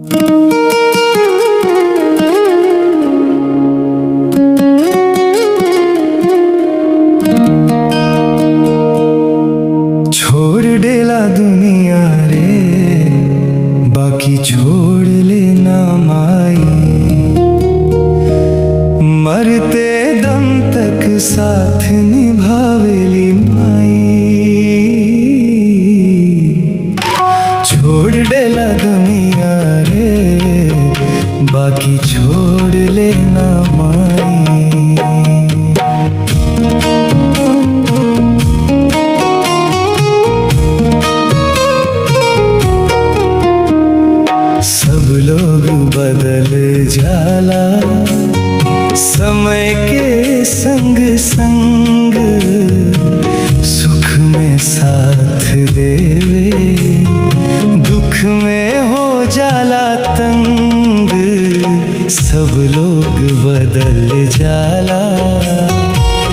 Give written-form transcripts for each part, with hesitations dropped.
छोड़ डेला दुनिया रे, बाकी छोड़ लेना माई। मरते दम तक साथ निभावेली माई। छोड़ डेला दुनिया रे, बाकी छोड़ लेना माई। सब लोग बदल जाला समय के संग संग। सुख में साथ देवे, दुख में हो जाला तंग। सब लोग बदल जाला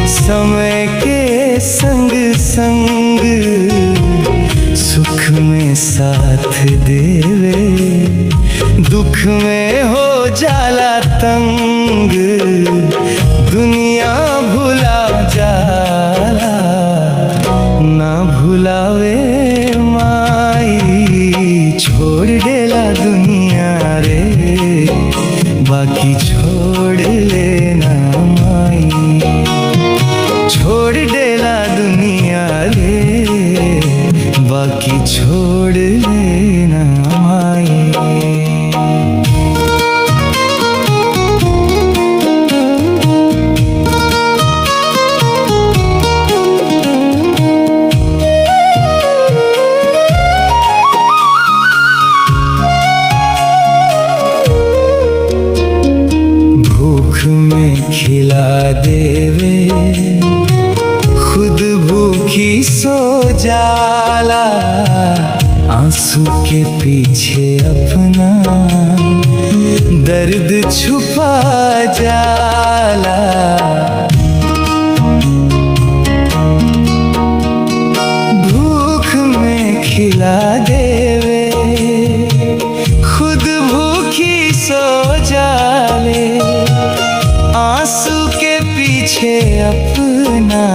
समय के संग संग। सुख में साथ देवे, दुख में हो जाला तंग। दुनिया भुला जाला, ना भुलावे माई। छोड़ देला दुनिया रे, बाकी छोड़ लेना माई। छोड़ देला दुनिया रे, बाकी छोड़ लेना माई। भूख में खिला देवे, खुद भूखी सो जाला। आंसू के पीछे अपना दर्द छुपा जाला। भूख में खिला देवे, खुद भूखी सो जाले। आंसू के पीछे अपना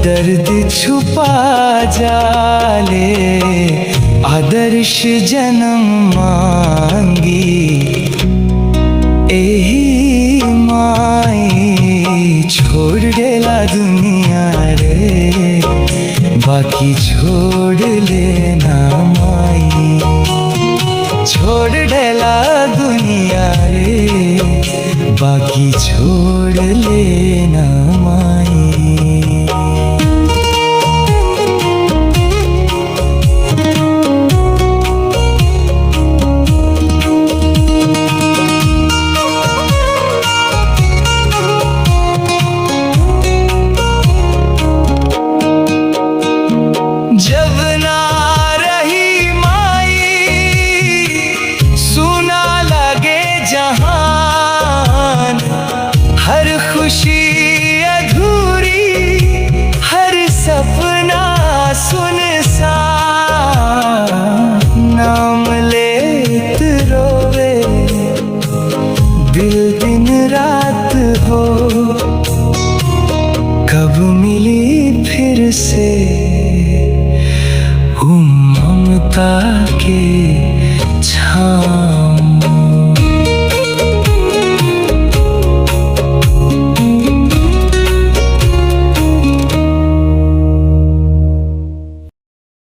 दर्द छुपा जाले। आदर्श जन्म मांगी एही माई। छोड़ देला दुनिया रे, बाकी छोड़ लेना माई। छोड़ देला दुनिया रे, बाकी छोड़ लेना माई। जब ना रही माई, सुना लगे जहान। हर खुशी अधूरी, हर सपना सुनसान। नाम लेत रोवे दिल दिन रात हो। कब मिली फिर से ममता के छाँव।